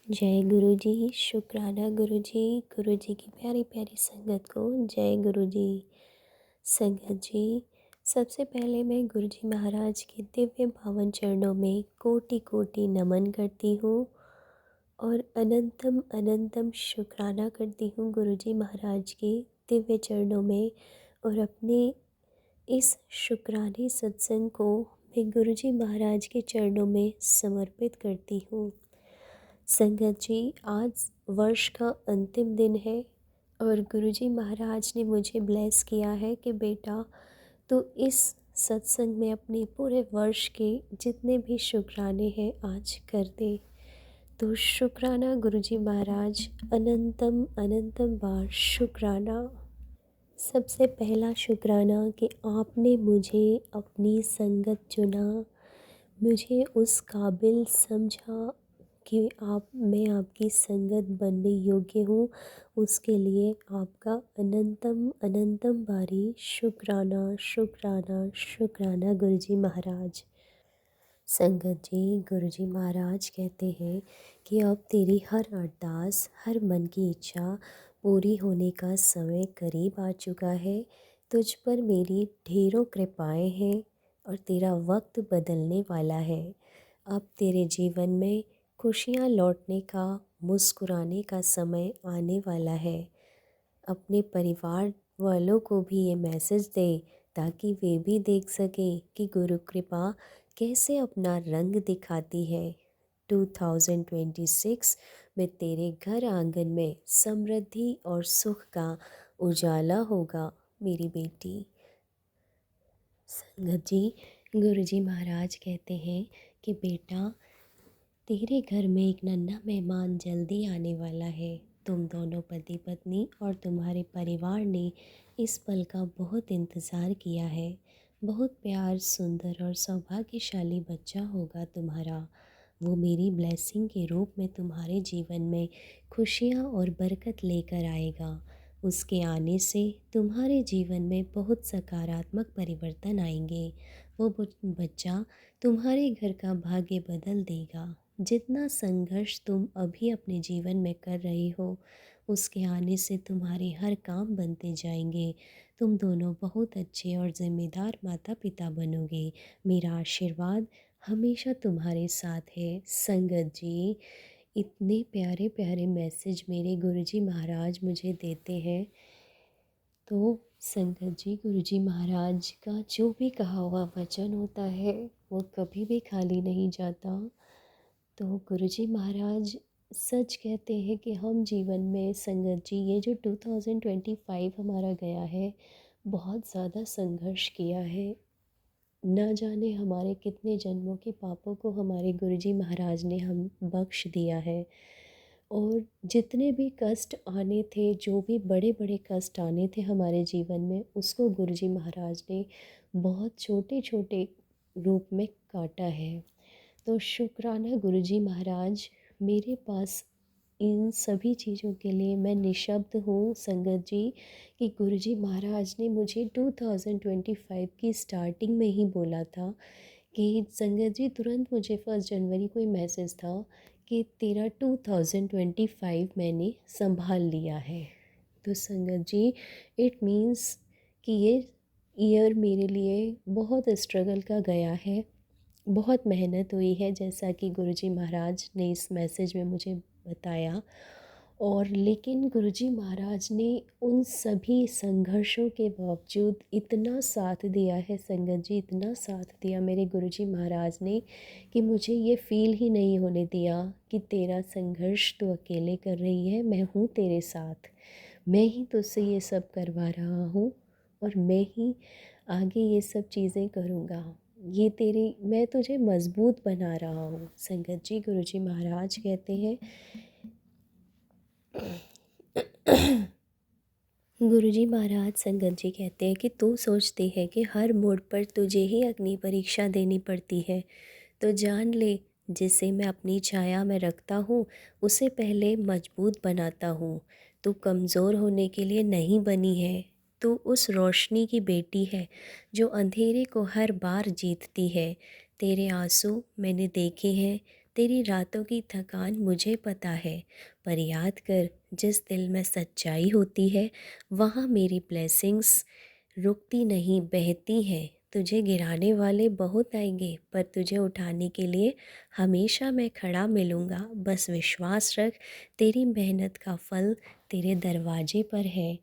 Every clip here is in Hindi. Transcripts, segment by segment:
जय गुरु जी। शुक्राना गुरु जी। गुरु जी की प्यारी प्यारी संगत को जय गुरु जी। संगत जी, सबसे पहले मैं गुरु जी महाराज के दिव्य पावन चरणों में कोटि कोटि नमन करती हूँ और अनंतम अनंतम शुक्राना करती हूँ गुरु जी महाराज के दिव्य चरणों में। और अपने इस शुक्राने सत्संग को मैं गुरु जी महाराज के चरणों में समर्पित करती हूँ। संगत जी, आज वर्ष का अंतिम दिन है और गुरुजी महाराज ने मुझे ब्लेस किया है कि बेटा तो इस सत्संग में अपने पूरे वर्ष के जितने भी शुक्राने हैं आज कर दे। तो शुक्राना गुरुजी महाराज, अनंतम अनंतम बार शुक्राना। सबसे पहला शुक्राना कि आपने मुझे अपनी संगत चुना, मुझे उस काबिल समझा कि मैं आपकी संगत बनने योग्य हूँ। उसके लिए आपका अनंतम अनंतम बारी शुक्राना शुक्राना शुक्राना गुरुजी महाराज। संगत जी, गुरुजी महाराज कहते हैं कि अब तेरी हर अरदास, हर मन की इच्छा पूरी होने का समय करीब आ चुका है। तुझ पर मेरी ढेरों कृपाएं हैं और तेरा वक्त बदलने वाला है। अब तेरे जीवन में खुशियाँ लौटने का, मुस्कुराने का समय आने वाला है। अपने परिवार वालों को भी ये मैसेज दे ताकि वे भी देख सकें कि गुरु कृपा कैसे अपना रंग दिखाती है। 2026 में तेरे घर आंगन में समृद्धि और सुख का उजाला होगा मेरी बेटी। संगत जी, गुरुजी महाराज कहते हैं कि बेटा तेरे घर में एक नन्हा मेहमान जल्दी आने वाला है। तुम दोनों पति पत्नी और तुम्हारे परिवार ने इस पल का बहुत इंतज़ार किया है। बहुत प्यार, सुंदर और सौभाग्यशाली बच्चा होगा तुम्हारा। वो मेरी ब्लेसिंग के रूप में तुम्हारे जीवन में खुशियाँ और बरकत लेकर आएगा। उसके आने से तुम्हारे जीवन में बहुत सकारात्मक परिवर्तन आएंगे। वो बच्चा तुम्हारे घर का भाग्य बदल देगा। जितना संघर्ष तुम अभी अपने जीवन में कर रही हो, उसके आने से तुम्हारे हर काम बनते जाएंगे। तुम दोनों बहुत अच्छे और ज़िम्मेदार माता पिता बनोगे। मेरा आशीर्वाद हमेशा तुम्हारे साथ है। संगत जी, इतने प्यारे प्यारे मैसेज मेरे गुरुजी महाराज मुझे देते हैं। तो संगत जी, गुरुजी महाराज का जो भी कहा हुआ वचन होता है वो कभी भी खाली नहीं जाता। तो गुरुजी महाराज सच कहते हैं कि हम जीवन में, संगत जी, ये जो 2025 हमारा गया है, बहुत ज़्यादा संघर्ष किया है। न जाने हमारे कितने जन्मों के पापों को हमारे गुरुजी महाराज ने हम बख्श दिया है। और जितने भी कष्ट आने थे, जो भी बड़े बड़े कष्ट आने थे हमारे जीवन में, उसको गुरुजी महाराज ने बहुत छोटे छोटे रूप में काटा है। तो शुक्राना गुरुजी महाराज, मेरे पास इन सभी चीज़ों के लिए मैं निशब्द हूँ। संगत जी, कि गुरुजी महाराज ने मुझे 2025 की स्टार्टिंग में ही बोला था कि संगत जी, तुरंत मुझे 1 जनवरी को ही मैसेज था कि तेरा 2025 मैंने संभाल लिया है। तो संगत जी, इट मीन्स कि ये ईयर मेरे लिए बहुत स्ट्रगल का गया है, बहुत मेहनत हुई है, जैसा कि गुरुजी महाराज ने इस मैसेज में मुझे बताया। और लेकिन गुरुजी महाराज ने उन सभी संघर्षों के बावजूद इतना साथ दिया है। संगत जी, इतना साथ दिया मेरे गुरुजी महाराज ने कि मुझे ये फ़ील ही नहीं होने दिया कि तेरा संघर्ष तो अकेले कर रही है, मैं हूँ तेरे साथ। मैं ही तुझसे ये सब करवा रहा हूँ और मैं ही आगे ये सब चीज़ें करूँगा। ये तेरी, मैं तुझे मजबूत बना रहा हूँ। संगत जी, गुरुजी महाराज कहते हैं गुरुजी महाराज, संगत जी कहते हैं कि तू सोचती है कि हर मोड़ पर तुझे ही अग्नि परीक्षा देनी पड़ती है, तो जान ले, जिसे मैं अपनी छाया में रखता हूँ उसे पहले मजबूत बनाता हूँ। तू कमज़ोर होने के लिए नहीं बनी है। तू उस रोशनी की बेटी है जो अंधेरे को हर बार जीतती है। तेरे आंसू मैंने देखे हैं, तेरी रातों की थकान मुझे पता है, पर याद कर, जिस दिल में सच्चाई होती है वहाँ मेरी ब्लेसिंग्स रुकती नहीं, बहती हैं। तुझे गिराने वाले बहुत आएंगे, पर तुझे उठाने के लिए हमेशा मैं खड़ा मिलूँगा। बस विश्वास रख, तेरी मेहनत का फल तेरे दरवाजे पर है।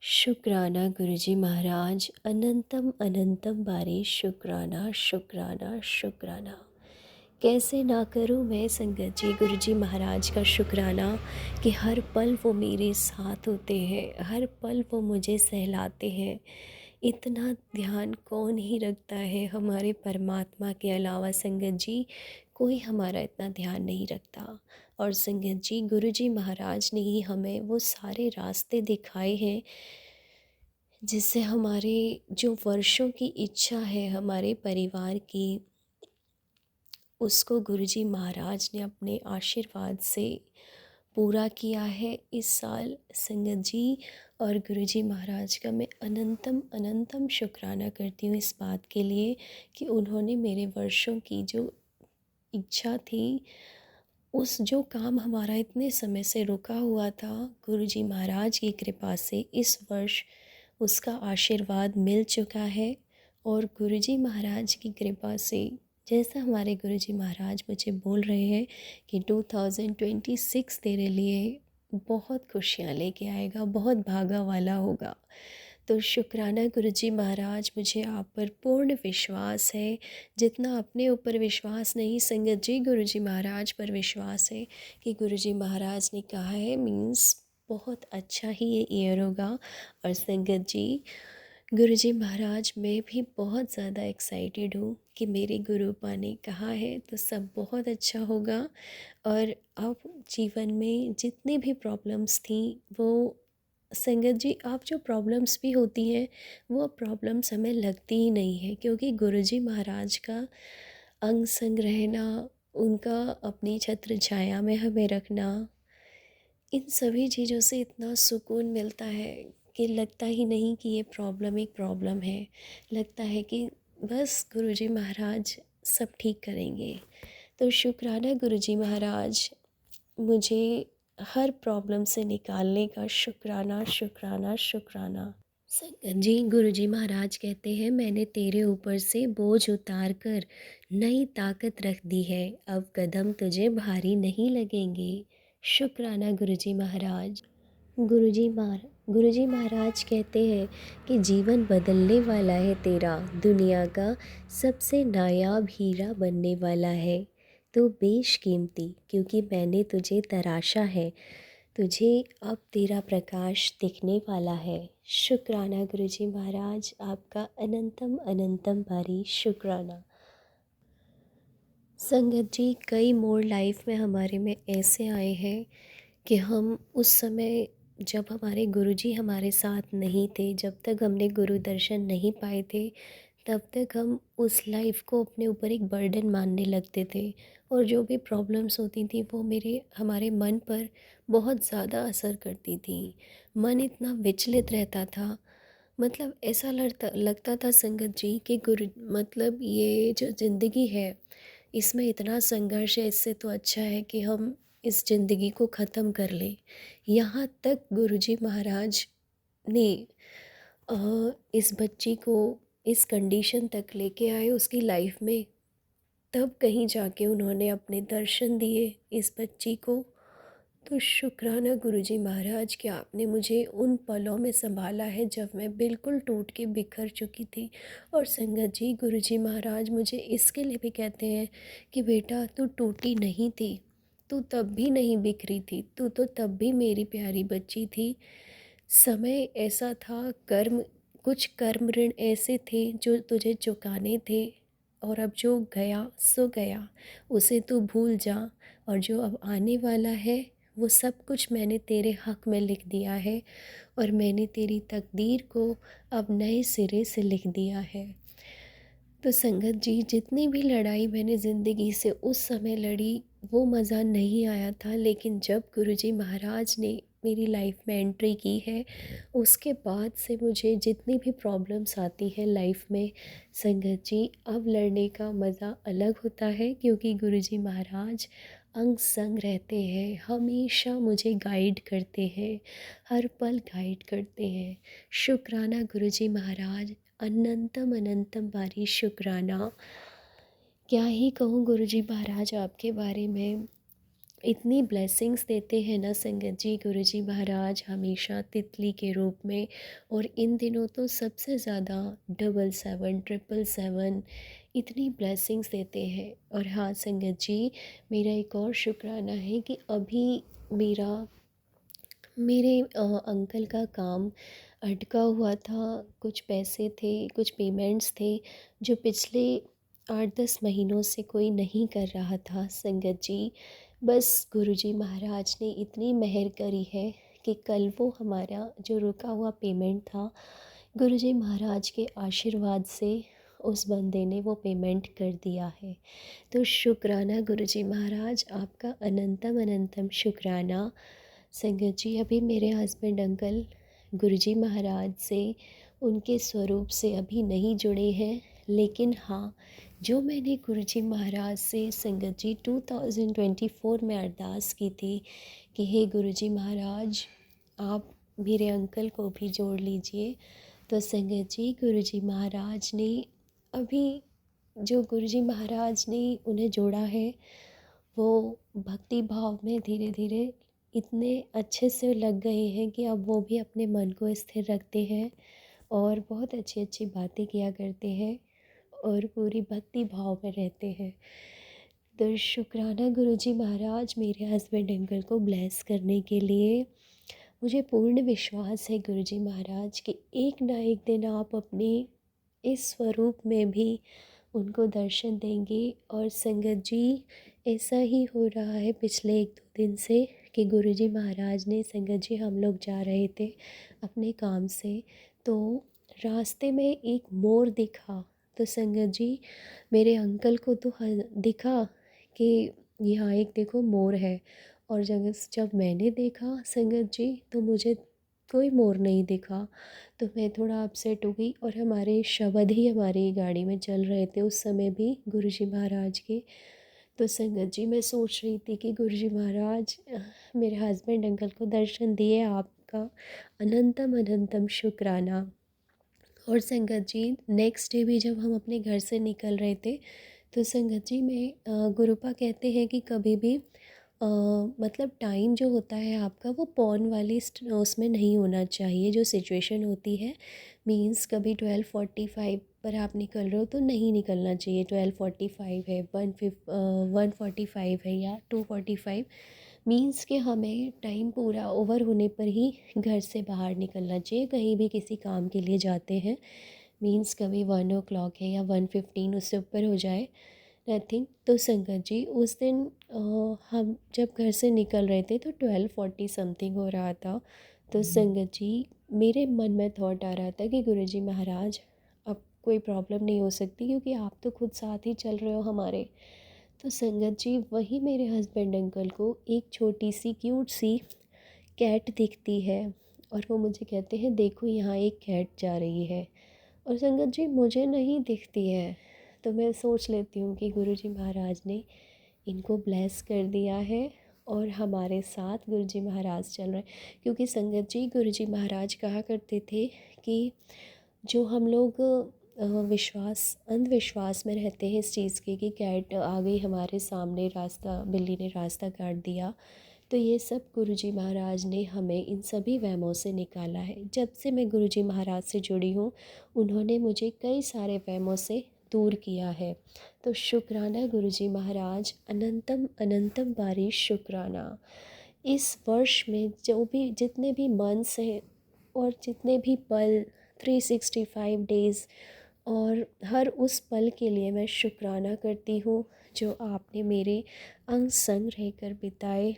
शुक्राना गुरुजी महाराज, अनंतम अनंतम बारी शुक्राना शुक्राना शुक्राना। कैसे ना करूं मैं संगत जी गुरुजी महाराज का शुक्राना कि हर पल वो मेरे साथ होते हैं, हर पल वो मुझे सहलाते हैं। इतना ध्यान कौन ही रखता है हमारे परमात्मा के अलावा संगत जी, कोई हमारा इतना ध्यान नहीं रखता। और संगत जी गुरुजी महाराज ने ही हमें वो सारे रास्ते दिखाए हैं जिससे हमारे जो वर्षों की इच्छा है हमारे परिवार की, उसको गुरुजी महाराज ने अपने आशीर्वाद से पूरा किया है इस साल संगत जी। और गुरुजी महाराज का मैं अनंतम अनंतम शुक्राना करती हूँ इस बात के लिए कि उन्होंने मेरे वर्षों की जो इच्छा थी, उस जो काम हमारा इतने समय से रुका हुआ था, गुरुजी महाराज की कृपा से इस वर्ष उसका आशीर्वाद मिल चुका है। और गुरुजी महाराज की कृपा से, जैसा हमारे गुरुजी महाराज मुझे बोल रहे हैं कि 2026 तेरे लिए बहुत खुशियाँ लेके आएगा, बहुत भागा वाला होगा। तो शुक्राना गुरुजी महाराज, मुझे आप पर पूर्ण विश्वास है। जितना अपने ऊपर विश्वास नहीं संगत जी, गुरुजी महाराज पर विश्वास है कि गुरुजी महाराज ने कहा है मीन्स बहुत अच्छा ही ये ईयर होगा। और संगत जी गुरुजी महाराज, मैं भी बहुत ज़्यादा एक्साइटेड हूँ कि मेरे गुरुपा ने कहा है तो सब बहुत अच्छा होगा। और अब जीवन में जितनी भी प्रॉब्लम्स थी वो संगत जी, आप जो प्रॉब्लम्स भी होती हैं वो प्रॉब्लम्स हमें लगती ही नहीं है, क्योंकि गुरुजी महाराज का अंग संग रहना, उनका अपनी छत्र छाया में हमें रखना, इन सभी चीज़ों से इतना सुकून मिलता है कि लगता ही नहीं कि ये प्रॉब्लम एक प्रॉब्लम है। लगता है कि बस गुरुजी महाराज सब ठीक करेंगे। तो शुक्राना गुरुजी महाराज, मुझे हर प्रॉब्लम से निकालने का। शुक्राना शुक्राना शुक्राना। संगत जी गुरुजी महाराज कहते हैं, मैंने तेरे ऊपर से बोझ उतार कर नई ताकत रख दी है, अब कदम तुझे भारी नहीं लगेंगे। शुक्राना गुरुजी महाराज। गुरुजी महाराज कहते हैं कि जीवन बदलने वाला है तेरा, दुनिया का सबसे नायाब हीरा बनने वाला है। तो बेशकीमती, क्योंकि मैंने तुझे तराशा है, तुझे अब तेरा प्रकाश दिखने वाला है। शुक्राना गुरुजी महाराज, आपका अनंतम अनंतम भारी शुक्राना। संगत जी कई मोड़ लाइफ में हमारे में ऐसे आए हैं कि हम उस समय जब हमारे गुरुजी हमारे साथ नहीं थे, जब तक हमने गुरु दर्शन नहीं पाए थे, तब तक हम उस लाइफ को अपने ऊपर एक बर्डन मानने लगते थे। और जो भी प्रॉब्लम्स होती थी वो हमारे मन पर बहुत ज़्यादा असर करती थी। मन इतना विचलित रहता था, मतलब ऐसा लगता था संगत जी कि गुरु मतलब ये जो ज़िंदगी है इसमें इतना संघर्ष है, इससे तो अच्छा है कि हम इस ज़िंदगी को ख़त्म कर लें। यहाँ तक गुरुजी महाराज ने इस बच्ची को इस कंडीशन तक लेके आए उसकी लाइफ में, तब कहीं जाके उन्होंने अपने दर्शन दिए इस बच्ची को। तो शुक्राना गुरुजी महाराज कि आपने मुझे उन पलों में संभाला है जब मैं बिल्कुल टूट के बिखर चुकी थी। और संगत जी गुरुजी महाराज मुझे इसके लिए भी कहते हैं कि बेटा तू टूटी नहीं थी, तू तब भी नहीं बिखरी थी, तू तो तब भी मेरी प्यारी बच्ची थी। समय ऐसा था, कुछ कर्म ऋण ऐसे थे जो तुझे चुकाने थे, और अब जो गया सो गया, उसे तू भूल जा। और जो अब आने वाला है वो सब कुछ मैंने तेरे हक़ में लिख दिया है, और मैंने तेरी तकदीर को अब नए सिरे से लिख दिया है। तो संगत जी जितनी भी लड़ाई मैंने ज़िंदगी से उस समय लड़ी वो मज़ा नहीं आया था, लेकिन जब गुरुजी महाराज ने मेरी लाइफ में एंट्री की है, उसके बाद से मुझे जितनी भी प्रॉब्लम्स आती हैं लाइफ में, संगत जी, अब लड़ने का मज़ा अलग होता है, क्योंकि गुरुजी महाराज अंग संग रहते हैं, हमेशा मुझे गाइड करते हैं, हर पल गाइड करते हैं। शुक्राना गुरुजी महाराज, अनंतम अनंतम बारी शुक्राना। क्या ही कहूँ गुरुजी महाराज आपके बारे में, इतनी ब्लेसिंग्स देते हैं ना संगत जी गुरुजी महाराज, हमेशा तितली के रूप में। और इन दिनों तो सबसे ज़्यादा 777 इतनी ब्लेसिंग्स देते हैं। और हाँ संगत जी, मेरा एक और शुक्राना है कि अभी मेरा मेरे अंकल का काम अटका हुआ था। कुछ पैसे थे, कुछ पेमेंट्स थे, जो पिछले 8-10 महीनों से कोई नहीं कर रहा था संगत जी। बस गुरुजी महाराज ने इतनी मेहर करी है कि कल वो हमारा जो रुका हुआ पेमेंट था, गुरुजी महाराज के आशीर्वाद से उस बंदे ने वो पेमेंट कर दिया है। तो शुक्राना गुरुजी महाराज, आपका अनंतम अनंतम शुक्राना। संगत जी, अभी मेरे हस्बैंड अंकल गुरुजी महाराज से, उनके स्वरूप से अभी नहीं जुड़े हैं, लेकिन हाँ, जो मैंने गुरुजी महाराज से संगत जी 2024 में अरदास की थी कि हे गुरुजी महाराज, आप मेरे अंकल को भी जोड़ लीजिए, तो संगत जी गुरुजी महाराज ने अभी, जो गुरुजी महाराज ने उन्हें जोड़ा है, वो भक्ति भाव में धीरे धीरे इतने अच्छे से लग गए हैं कि अब वो भी अपने मन को स्थिर रखते हैं और बहुत अच्छी अच्छी बातें किया करते हैं और पूरी भक्ति भाव में रहते हैं। तो शुक्राना गुरुजी महाराज, मेरे हस्बैंड अंकल को ब्लेस करने के लिए। मुझे पूर्ण विश्वास है गुरुजी महाराज कि एक ना एक दिन आप अपने इस स्वरूप में भी उनको दर्शन देंगे। और संगत जी, ऐसा ही हो रहा है पिछले 1-2 दिन से कि गुरुजी महाराज ने, संगत जी हम लोग जा रहे थे अपने काम से, तो रास्ते में एक मोर दिखा। तो संगत जी, मेरे अंकल को तो दिखा कि यहाँ एक देखो मोर है, और जब जब मैंने देखा संगत जी, तो मुझे कोई मोर नहीं दिखा। तो मैं थोड़ा अपसेट हो गई, और हमारे शब्द ही हमारी गाड़ी में चल रहे थे उस समय भी गुरुजी महाराज के। तो संगत जी, मैं सोच रही थी कि गुरुजी महाराज, मेरे हस्बैंड अंकल को दर्शन दिए, आपका अनंतम अनंतम शुक्राना। और संगत जी, नेक्स्ट डे भी जब हम अपने घर से निकल रहे थे, तो संगत जी में गुरुपा कहते हैं कि कभी भी मतलब टाइम जो होता है आपका, वो पौन वाली उसमें नहीं होना चाहिए। जो सिचुएशन होती है, मींस कभी 12:45 पर आप निकल रहे हो तो नहीं निकलना चाहिए। 12:45 है, 1:45 है या 2:45, मींस कि हमें टाइम पूरा ओवर होने पर ही घर से बाहर निकलना चाहिए। कहीं भी किसी काम के लिए जाते हैं, मींस कभी 1 o'clock है या 1:15, उससे ऊपर हो जाए, नथिंग। तो संगत जी, उस दिन हम जब घर से निकल रहे थे तो 12:40 समथिंग हो रहा था। तो संगत जी, मेरे मन में थॉट आ रहा था कि गुरुजी महाराज, अब कोई प्रॉब्लम नहीं हो सकती, क्योंकि आप तो खुद साथ ही चल रहे हो हमारे। तो संगत जी, वही मेरे हस्बैंड अंकल को एक छोटी सी क्यूट सी कैट दिखती है, और वो मुझे कहते हैं देखो यहाँ एक कैट जा रही है। और संगत जी, मुझे नहीं दिखती है। तो मैं सोच लेती हूँ कि गुरुजी महाराज ने इनको ब्लेस कर दिया है, और हमारे साथ गुरुजी महाराज चल रहे हैं। क्योंकि संगत जी, गुरुजी महाराज कहा करते थे कि जो हम लोग विश्वास, अंधविश्वास में रहते हैं इस चीज़ के कि कैट आ गई हमारे सामने, रास्ता, बिल्ली ने रास्ता काट दिया, तो ये सब गुरुजी महाराज ने हमें इन सभी वहमों से निकाला है। जब से मैं गुरुजी महाराज से जुड़ी हूँ, उन्होंने मुझे कई सारे वहमों से दूर किया है। तो शुक्राना गुरुजी महाराज, अनंतम अनंतम बारी शुक्राना। इस वर्ष में जो भी, जितने भी मंथ्स हैं और जितने भी पल, 365 डेज़, और हर उस पल के लिए मैं शुक्राना करती हूँ जो आपने मेरे अंग संग रहकर बिताए।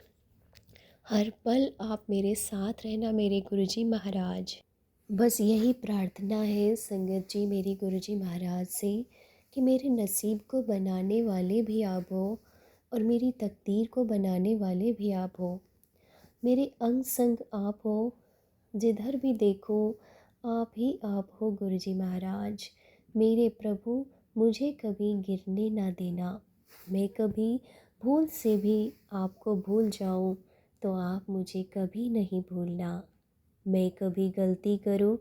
हर पल आप मेरे साथ रहना मेरे गुरुजी महाराज। बस यही प्रार्थना है संगत जी मेरी गुरुजी महाराज से, कि मेरे नसीब को बनाने वाले भी आप हो और मेरी तकदीर को बनाने वाले भी आप हो। मेरे अंग संग आप हो, जिधर भी देखो आप ही आप हो गुरुजी महाराज। मेरे प्रभु, मुझे कभी गिरने ना देना। मैं कभी भूल से भी आपको भूल जाऊं तो आप मुझे कभी नहीं भूलना। मैं कभी गलती करूं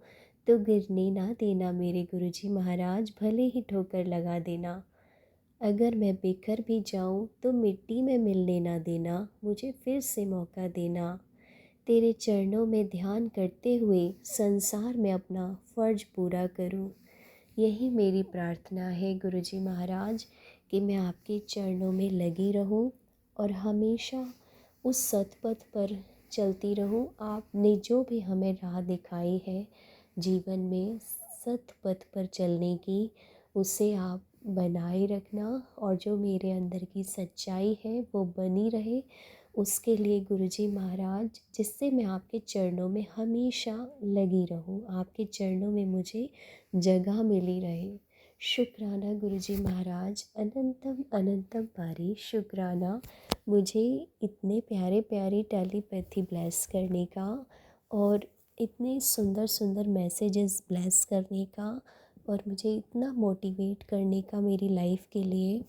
तो गिरने ना देना मेरे गुरुजी महाराज, भले ही ठोकर लगा देना। अगर मैं बिखर भी जाऊं तो मिट्टी में मिलने ना देना, मुझे फिर से मौका देना। तेरे चरणों में ध्यान करते हुए संसार में अपना फ़र्ज पूरा करूं। यही मेरी प्रार्थना है गुरुजी महाराज, कि मैं आपके चरणों में लगी रहूं और हमेशा उस सतपथ पर चलती रहूं। आपने जो भी हमें राह दिखाई है जीवन में सतपथ पर चलने की, उसे आप बनाए रखना, और जो मेरे अंदर की सच्चाई है वो बनी रहे, उसके लिए गुरुजी महाराज, जिससे मैं आपके चरणों में हमेशा लगी रहूं, आपके चरणों में मुझे जगह मिली रहे। शुक्राना गुरुजी महाराज, अनंतम अनंतम पारी शुक्राना, मुझे इतने प्यारे प्यारे टेलीपैथी ब्लेस करने का और इतने सुंदर सुंदर मैसेजेस ब्लेस करने का, और मुझे इतना मोटिवेट करने का मेरी लाइफ के लिए,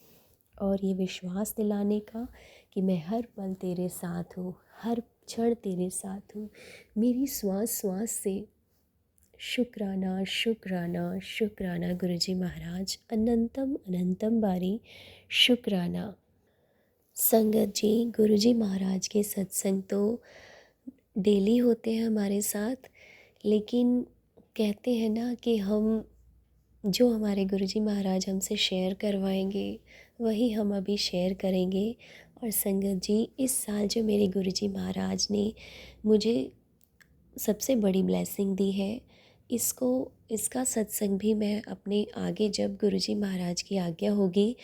और ये विश्वास दिलाने का कि मैं हर पल तेरे साथ हूँ, हर क्षण तेरे साथ हूँ, मेरी श्वास श्वास से। शुक्राना शुक्राना शुक्राना गुरुजी महाराज, अनंतम अनंतम बारी शुक्राना। संगत जी, गुरुजी महाराज के सत्संग तो डेली होते हैं हमारे साथ, लेकिन कहते हैं ना कि हम जो हमारे गुरुजी महाराज हमसे शेयर करवाएंगे वही हम अभी शेयर करेंगे। और संगत जी, इस साल जो मेरे गुरुजी महाराज ने मुझे सबसे बड़ी ब्लेसिंग दी है, इसका सत्संग भी मैं अपने आगे जब गुरुजी महाराज की आज्ञा होगी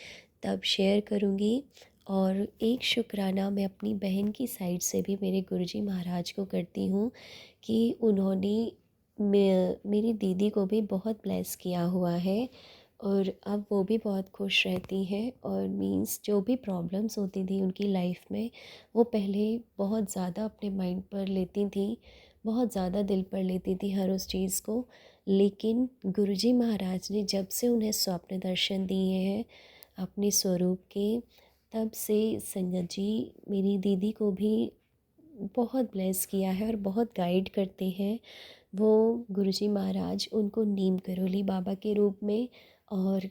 तब शेयर करूँगी। और एक शुक्राना मैं अपनी बहन की साइड से भी मेरे गुरुजी महाराज को करती हूँ कि उन्होंने मेरी दीदी को भी बहुत ब्लेस किया हुआ है, और अब वो भी बहुत खुश रहती हैं। और मींस जो भी प्रॉब्लम्स होती थी उनकी लाइफ में, वो पहले बहुत ज़्यादा अपने माइंड पर लेती थी, बहुत ज़्यादा दिल पर लेती थी हर उस चीज़ को। लेकिन गुरुजी महाराज ने जब से उन्हें स्वप्न दर्शन दिए हैं अपने स्वरूप के, तब से संगत जी मेरी दीदी को भी बहुत ब्लेस किया है और बहुत गाइड करते हैं वो गुरुजी महाराज। उनको नीम करोली बाबा के रूप में, और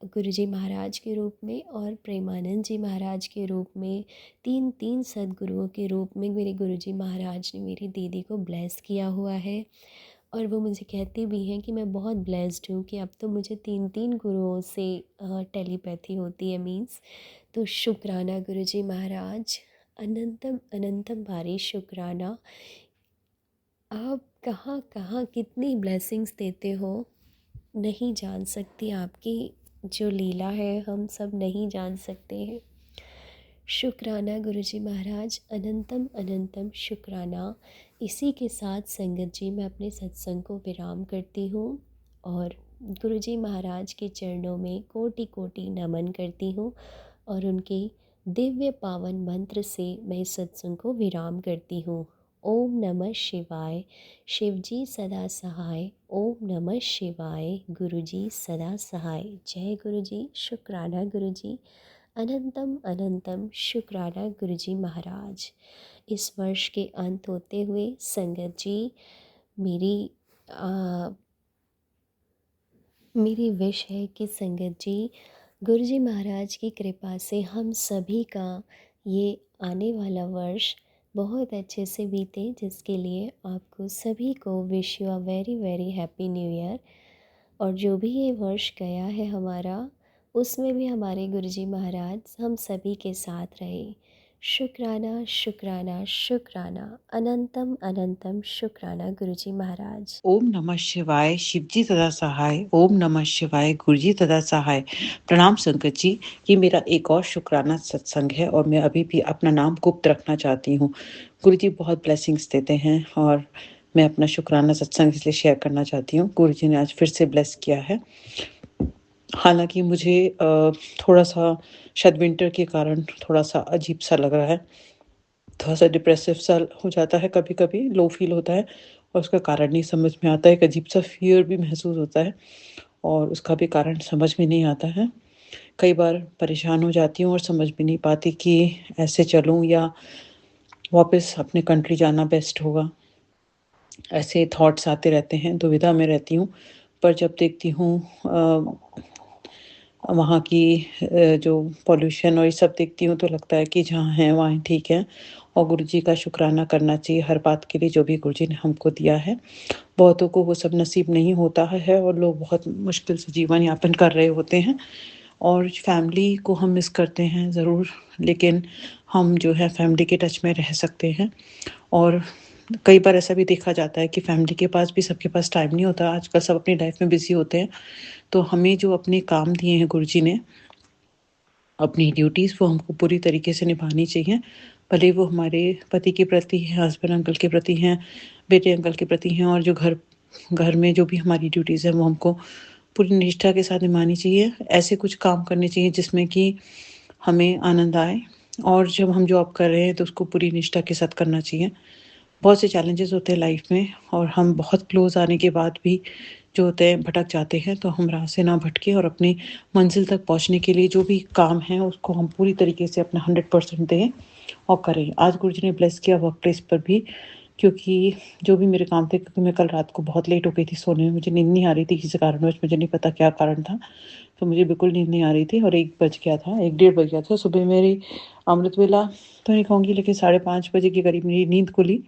गुरुजी महाराज के रूप में, और प्रेमानंद जी महाराज के रूप में, तीन तीन सद्गुरुओं के रूप में मेरे गुरुजी महाराज ने मेरी दीदी को ब्लेस किया हुआ है। और वो मुझे कहती भी हैं कि मैं बहुत ब्लेस्ड हूँ कि अब तो मुझे तीन तीन गुरुओं से टेलीपैथी होती है, मीन्स। तो शुक्राना गुरुजी महाराज, अनंतम अनंतम भारी शुक्राना। आप कहाँ कहाँ कितनी ब्लेसिंग्स देते हो, नहीं जान सकती। आपकी जो लीला है हम सब नहीं जान सकते हैं। शुक्राना गुरुजी महाराज, अनंतम अनंतम शुक्राना। इसी के साथ संगत जी मैं अपने सत्संग को विराम करती हूँ और गुरुजी महाराज के चरणों में कोटि कोटि नमन करती हूँ, और उनके दिव्य पावन मंत्र से मैं इस सत्संग को विराम करती हूँ। ओम नमः शिवाय, शिवजी सदा सहाय। ओम नमः शिवाय, गुरुजी सदा सहाय। जय गुरुजी, शुक्राना गुरुजी, अनंतम अनंतम शुक्राना गुरुजी महाराज। इस वर्ष के अंत होते हुए संगत जी, मेरी मेरी विश है कि संगत जी गुरुजी महाराज की कृपा से हम सभी का ये आने वाला वर्ष बहुत अच्छे से बीते, जिसके लिए आपको सभी को wish you a very very happy new year. और जो भी ये वर्ष गया है हमारा, उसमें भी हमारे गुरुजी महाराज हम सभी के साथ रहे। शुक्राना शुक्राना शुक्राना, अनंतम अनंतम शुक्राना गुरुजी महाराज। ओम नमः शिवाय, शिवजी सदा सहाय। ओम नमः शिवाय, गुरुजी सदा सहाय। प्रणाम संगत जी, ये मेरा एक और शुक्राना सत्संग है और मैं अभी भी अपना नाम गुप्त रखना चाहती हूँ। गुरुजी बहुत ब्लेसिंग्स देते हैं और मैं अपना शुक्राना सत्संग इसलिए शेयर करना चाहती हूँ। गुरुजी ने आज फिर से ब्लेस किया है। हालांकि मुझे थोड़ा सा शायद विंटर के कारण थोड़ा सा अजीब सा लग रहा है, थोड़ा-सा डिप्रेसिव सा हो जाता है कभी-कभी, लो फ़ील होता है और उसका कारण नहीं समझ में आता है। एक अजीब-सा फ़ियर भी महसूस होता है और उसका भी कारण समझ में नहीं आता है। कई बार परेशान हो जाती हूँ और समझ भी नहीं पाती कि ऐसे चलूँ या वापस अपने कंट्री जाना बेस्ट होगा। ऐसे थॉट्स आते रहते हैं, दुविधा में रहती हूँ। पर जब देखती हूँ वहाँ की जो पॉल्यूशन और ये सब देखती हूँ तो लगता है कि जहाँ हैं वहाँ ठीक है और गुरु जी का शुक्राना करना चाहिए हर बात के लिए जो भी गुरु जी ने हमको दिया है। बहुतों को वो सब नसीब नहीं होता है और लोग बहुत मुश्किल से जीवन यापन कर रहे होते हैं और फैमिली को हम मिस करते हैं ज़रूर, लेकिन हम जो है फैमिली के टच में रह सकते हैं। और कई बार ऐसा भी देखा जाता है कि फैमिली के पास भी सबके पास टाइम नहीं होता, आजकल सब अपनी लाइफ में बिज़ी होते हैं। तो हमें जो अपने काम दिए हैं गुरुजी ने, अपनी ड्यूटीज़ वो हमको पूरी तरीके से निभानी चाहिए। भले वो हमारे पति के प्रति हैं, हस्बैंड अंकल के प्रति हैं, बेटे अंकल के प्रति हैं और जो घर घर में जो भी हमारी ड्यूटीज़ हैं वो हमको पूरी निष्ठा के साथ निभानी चाहिए। ऐसे कुछ काम करने चाहिए जिसमें कि हमें आनंद आए और जब हम जॉब कर रहे हैं तो उसको पूरी निष्ठा के साथ करना चाहिए। बहुत से चैलेंजेस होते हैं लाइफ में और हम बहुत क्लोज आने के बाद भी जो होते हैं भटक जाते हैं, तो हम राह से ना भटके और अपनी मंजिल तक पहुंचने के लिए जो भी काम है उसको हम पूरी तरीके से अपना 100% दें और करें। आज गुरु जी ने ब्लेस किया वर्क प्लेस पर भी, क्योंकि जो भी मेरे काम थे, क्योंकि मैं कल रात को बहुत लेट हो गई थी सोने में, मुझे नींद नहीं आ रही थी किसी कारणवश, मुझे नहीं पता क्या कारण था। तो मुझे बिल्कुल नींद नहीं आ रही थी और 1 बज गया था, 1 डेढ़ बज गया था। सुबह मेरी अमृत वेला तो नहीं कहूँगी, लेकिन 5:30 बजे के करीब मेरी नींद खुली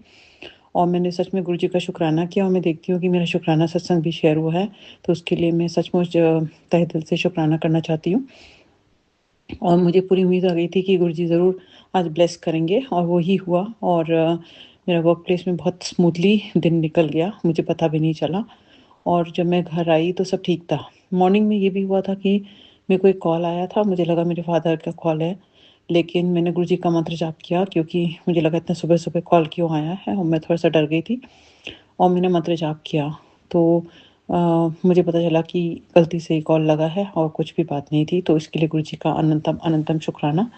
और मैंने सच में गुरु जी का शुक्राना किया और मैं देखती हूँ कि मेरा शुक्राना सत्संग भी शेयर हुआ है। तो उसके लिए मैं सचमुच तहे दिल से शुक्राना करना चाहती हूँ और मुझे पूरी उम्मीद आ गई थी कि गुरु जी ज़रूर आज ब्लेस करेंगे और वो ही हुआ। और मेरा वर्क प्लेस में बहुत स्मूथली दिन निकल गया, मुझे पता भी नहीं चला और जब मैं घर आई तो सब ठीक था। मॉर्निंग में ये भी हुआ था कि मेरे को एक कॉल आया था, मुझे लगा मेरे फादर का कॉल है, लेकिन मैंने गुरु जी का मंत्र जाप किया क्योंकि मुझे लगा इतना सुबह-सुबह कॉल क्यों आया है और मैं थोड़ा-सा डर गई थी और मैंने मंत्र जाप किया। तो अ, मुझे पता चला कि गलती से ही कॉल लगा है और कुछ भी बात नहीं थी, तो इसके लिए गुरु जी का अनंतम अनंतम शुक्राना।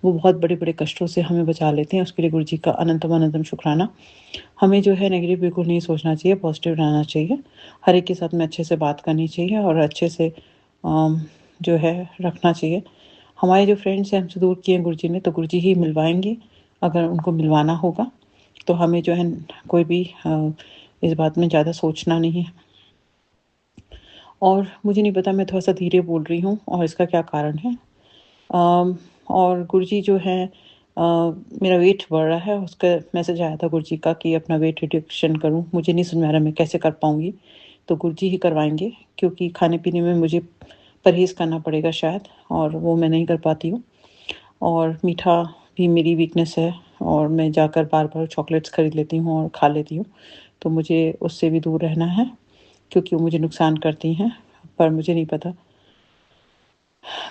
वो बहुत बड़े-बड़े कष्टों से हमें बचा लेते हैं, उसके लिए गुरु जी का अनंतम अनंतम शुक्राना। हमें जो है नेगेटिव बिल्कुल नहीं सोचना चाहिए, पॉजिटिव रहना चाहिए। हर एक के साथ में अच्छे से बात करनी चाहिए और अच्छे से जो है रखना चाहिए। हमारे जो फ्रेंड्स हैं हमसे दूर किए हैं गुरुजी ने, तो गुरुजी ही मिलवाएँगे, अगर उनको मिलवाना होगा। तो हमें जो है कोई भी इस बात में ज़्यादा सोचना नहीं है। और मुझे नहीं पता, मैं थोड़ा-सा धीरे बोल रही हूँ और इसका क्या कारण है। और गुरुजी जो हैं अ, मेरा वेट बढ़ रहा है, उसका मैसेज आया था गुरुजी का कि अपना वेट रिडक्शन करूँ। मुझे नहीं समझ में आ रहा मैं कैसे कर पाऊँगी, तो गुरुजी ही करवाएँगे क्योंकि खाने-पीने में मुझे परहेज़ करना पड़ेगा शायद और वो मैं नहीं कर पाती हूँ। और मीठा भी मेरी वीकनेस है और मैं जाकर बार-बार चॉकलेट्स खरीद लेती हूँ और खा लेती हूँ, तो मुझे उससे भी दूर रहना है क्योंकि वो मुझे नुकसान करती हैं। पर मुझे नहीं पता,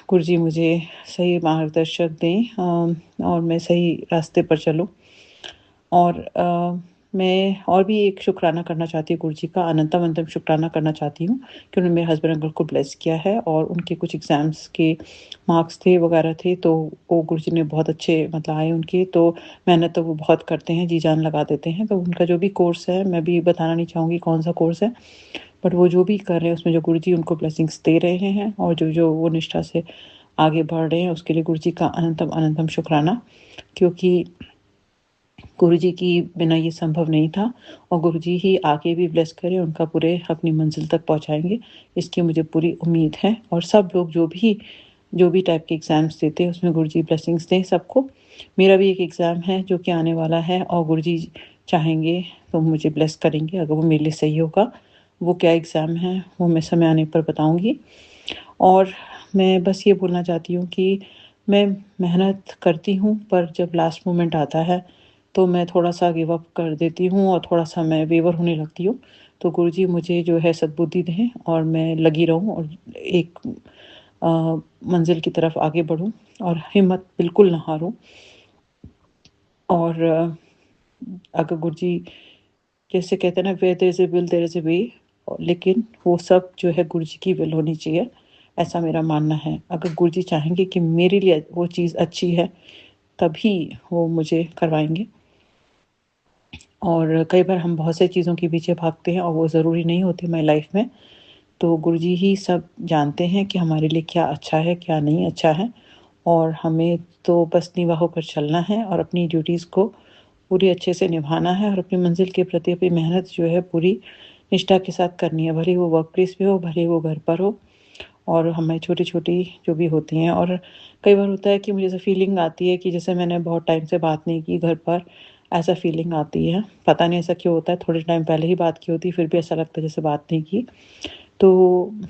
गुरुजी मुझे सही मार्गदर्शक दें और मैं सही रास्ते पर चलूँ। और मैं और भी एक शुक्राना करना चाहती हूँ गुरुजी का, अनंतम अनंतम शुक्राना करना चाहती हूँ कि उन्होंने मेरे हस्बैंड अंकल को ब्लेस किया है और उनके कुछ एग्ज़ाम्स के मार्क्स थे वगैरह थे, तो वो गुरुजी ने बहुत अच्छे मतलब आए उनके, तो मेहनत तो वो बहुत करते हैं, जी-जान लगा देते हैं। तो उनका जो भी कोर्स है, मैं भी बताना नहीं चाहूँगी कौन-सा कोर्स है, बट वो जो भी कर रहे हैं उसमें जो गुरुजी उनको ब्लेसिंग्स दे रहे हैं और जो-जो वो निष्ठा से आगे बढ़ रहे हैं, उसके लिए गुरुजी का अनंतम अनंतम शुक्राना। क्योंकि गुरुजी की बिना ये संभव नहीं था और गुरुजी ही आगे भी ब्लेस करें, उनका पूरे अपनी मंजिल तक पहुँचाएँगे, इसकी मुझे पूरी उम्मीद है। और सब लोग जो भी टाइप के एग्ज़ाम्स देते हैं उसमें गुरुजी ब्लेसिंग्स दें सबको। मेरा भी एक एग्ज़ाम है जो कि आने वाला है और गुरुजी चाहेंगे तो मुझे ब्लेस करेंगे अगर वो मेरे लिए सही होगा। वो क्या एग्ज़ाम है वो मैं समय आने पर बताऊँगी। और मैं बस ये बोलना चाहती हूँ कि मैं मेहनत करती हूँ, पर जब लास्ट मोमेंट आता है, तो मैं थोड़ा-सा गिव अप कर देती हूँ और थोड़ा-सा मैं वेवर होने लगती हूँ। तो गुरुजी मुझे जो है सद्बुद्धि दें और मैं लगी रहूँ और एक अ, मंज़िल की तरफ आगे बढ़ूँ और हिम्मत बिल्कुल ना हारूँ। और अगर गुरुजी जैसे कहते हैं ना, where there is a will there is a way, लेकिन वो सब जो है गुरुजी की विल होनी चाहिए, ऐसा मेरा मानना है। अगर गुरुजी चाहेंगे कि मेरे लिए वो चीज़ अच्छी है, तभी वो मुझे करवाएँगे। और कई बार हम बहुत सारी चीज़ों के पीछे भागते हैं और वो ज़रूरी नहीं होती हमारी लाइफ़ में। तो गुरुजी ही सब जानते हैं कि हमारे लिए क्या अच्छा है, क्या नहीं अच्छा है, और हमें तो बस नीवा होकर चलना है और अपनी ड्यूटीज़ को पूरी अच्छे से निभाना है और अपनी मंज़िल के प्रति अपनी मेहनत जो है पूरी निष्ठा के साथ करनी है। भले ही वो वर्क प्लेस पे हो, भले ही वो घर पर हो, और हमें छोटी-छोटी जो भी होती हैं। और कई बार होता है कि मुझे ऐसा फ़ीलिंग आती है कि जैसे मैंने बहुत टाइम से बात नहीं की घर पर, ऐसा फ़ीलिंग आती है। पता नहीं ऐसा क्यों होता है, थोड़े टाइम पहले ही बात की होती, फिर भी ऐसा लगता है जैसे बात नहीं की। तो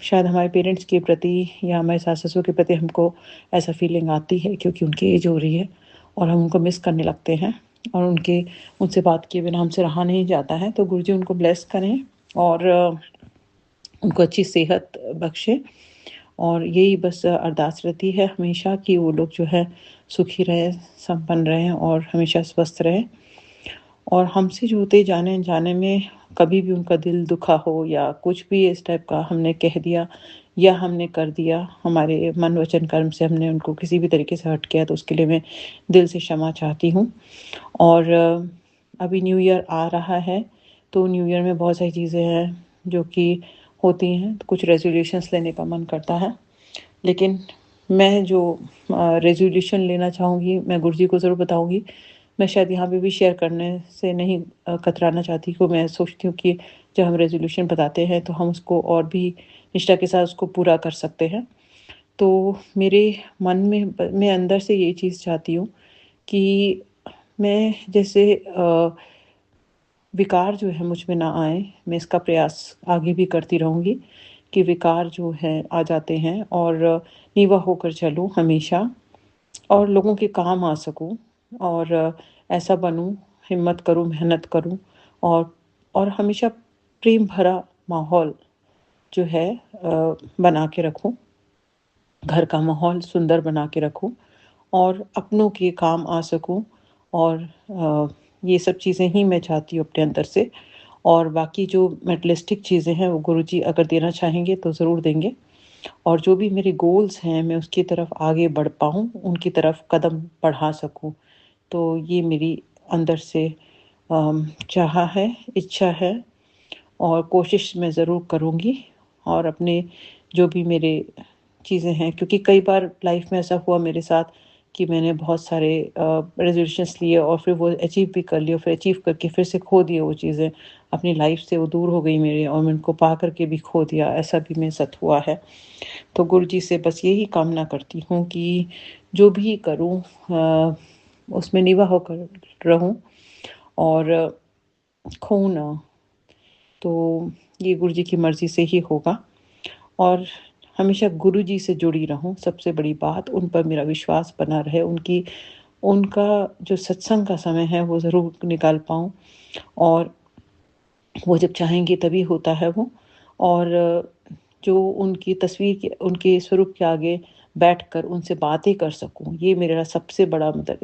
शायद हमारे पेरेंट्स के प्रति या हमारे सास-ससुर के प्रति हमको ऐसा फ़ीलिंग आती है क्योंकि उनकी एज हो रही है और हम उनको मिस करने लगते हैं, और उनसे बात किए बिना हमसे रहा नहीं जाता है। तो गुरुजी उनको ब्लेस करें और उनको अच्छी सेहत बख्शे, और यही बस अरदास रहती है हमेशा कि वो लोग जो है सुखी रहें, संपन्न रहें और हमेशा स्वस्थ रहें। और हमसे जो होते जाने-अनजाने में कभी भी उनका दिल दुखा हो या कुछ भी इस टाइप का हमने कह दिया या हमने कर दिया, हमारे मन, वचन, कर्म से हमने उनको किसी भी तरीके से हर्ट किया, तो उसके लिए मैं दिल से क्षमा चाहती हूँ। और अभी न्यू ईयर आ रहा है, तो न्यू ईयर में बहुत सारी चीज़ें हैं जो कि होती हैं, तो कुछ रेज़ोल्यूशंस लेने का मन करता है। लेकिन मैं जो रेज़ोल्यूशन लेना चाहूँगी, मैं गुरुजी को ज़रूर बताऊँगी। मैं शायद यहाँ पे भी शेयर करने से नहीं कतराना चाहती, क्योंकि मैं सोचती हूँ कि जब हम रेज़ोल्यूशन बताते हैं, तो हम उसको और भी निष्ठा के साथ उसको पूरा कर सकते हैं। तो मेरे मन में मैं अंदर से ये चीज़ चाहती हूँ कि मैं जैसे विकार जो है मुझ में ना आए, मैं इसका प्रयास आगे भी करती रहूँगी कि विकार जो हैं आ जाते हैं और नीवा होकर चलूँ हमेशा और लोगों के काम आ सकूँ, और ऐसा बनूँ, हिम्मत करूँ, मेहनत करूँ, और हमेशा प्रेम भरा माहौल जो है बना के रखूँ। घर का माहौल सुंदर बना के रखूँ और अपनों के काम आ सकूँ, और ये सब चीज़ें ही मैं चाहती हूँ अपने अंदर से। और बाकी जो मटेरियलिस्टिक चीज़ें हैं वो गुरुजी अगर देना चाहेंगे तो ज़रूर देंगे, और जो भी मेरे गोल्स हैं मैं उसकी तरफ आगे बढ़ पाऊँ, उनकी तरफ कदम बढ़ा सकूँ। तो ये मेरी अंदर से चाह है, इच्छा है, और कोशिश मैं ज़रूर करूँगी। और अपने जो भी मेरे चीज़ें हैं, क्योंकि कई बार लाइफ में ऐसा हुआ मेरे साथ कि मैंने बहुत सारे रेज़ोल्यूशंस लिए और फिर वो अचीव भी कर लिए, और फिर अचीव करके फिर से खो दिए वो चीज़ें। अपनी लाइफ से वो दूर हो गई मेरे, और मैं उनको पा कर के भी खो दिया, ऐसा भी मेरे साथ हुआ है। तो गुरुजी से बस यही कामना करती हूँ कि जो भी करूँ उसमें निभा होकर रहूँ और खोऊँ ना। तो ये गुरुजी की मर्ज़ी से ही होगा, और हमेशा गुरुजी से जुड़ी रहूँ, सबसे बड़ी बात उन पर मेरा विश्वास बना रहे, उनका जो सत्संग का समय है वो ज़रूर निकाल पाऊँ, और वो जब चाहेंगे तभी होता है वो। और जो उनकी तस्वीर के उनके स्वरूप के आगे बैठकर उनसे बातें कर सकूँ, ये मेरा सबसे बड़ा मतलब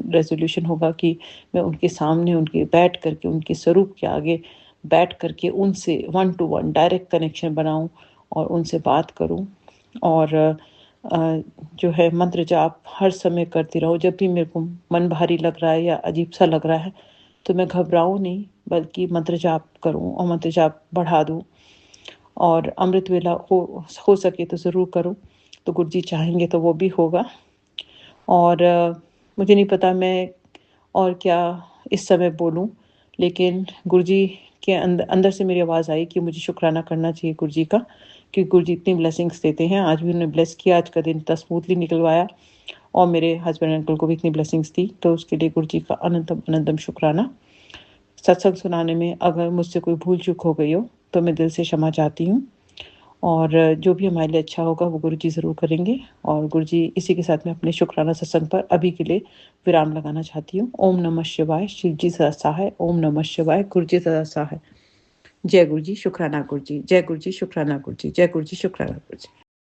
रेज़ोल्यूशन होगा कि मैं उनके सामने उनके बैठ कर के उनके स्वरूप के आगे बैठ कर के उनसे one two one direct connection बनाऊँ और उनसे बात करूँ। और जो है मंत्र जाप हर समय करती रहूँ। जब भी मेरे को मन भारी लग रहा है या अजीब-सा लग रहा है, तो मैं घबराऊँ नहीं, बल्कि मंत्र जाप करूँ और मंत्र जाप बढ़ा दूँ, और अमृत वेला हो सके तो ज़रूर करूँ। तो गुरुजी चाहेंगे तो वो भी होगा। और मुझे नहीं पता मैं और क्या इस समय बोलूँ, लेकिन गुरुजी के अंदर से मेरी आवाज़ आई कि मुझे शुक्राना करना चाहिए गुरुजी का, क्योंकि गुरुजी इतनी ब्लेसिंग्स देते हैं। आज भी उन्होंने ब्लेस किया, आज का दिन इतना स्मूथली निकलवाया, और मेरे हस्बैंड अंकल को भी इतनी ब्लेसिंग्स दी, तो उसके लिए गुरुजी का अनंतम अनंतम शुक्राना। सत्संग सुनाने में अगर मुझसे कोई भूल-चूक हो गई हो, तो मैं दिल से क्षमा चाहती हूँ, और जो भी हमारे लिए अच्छा होगा वो गुरुजी ज़रूर करेंगे। और गुरुजी, इसी के साथ मैं अपने शुक्राना सत्संग पर अभी के लिए विराम लगाना चाहती हूँ। ओम नमः शिवाय, शिव जी सदा सहाय। ओम नमः शिवाय, गुरु जी सदा सहाय। जय गुरुजी, शुक्राना गुरुजी। जय गुरुजी, शुक्राना गुरुजी। जय गुरुजी, शुक्राना गुरुजी।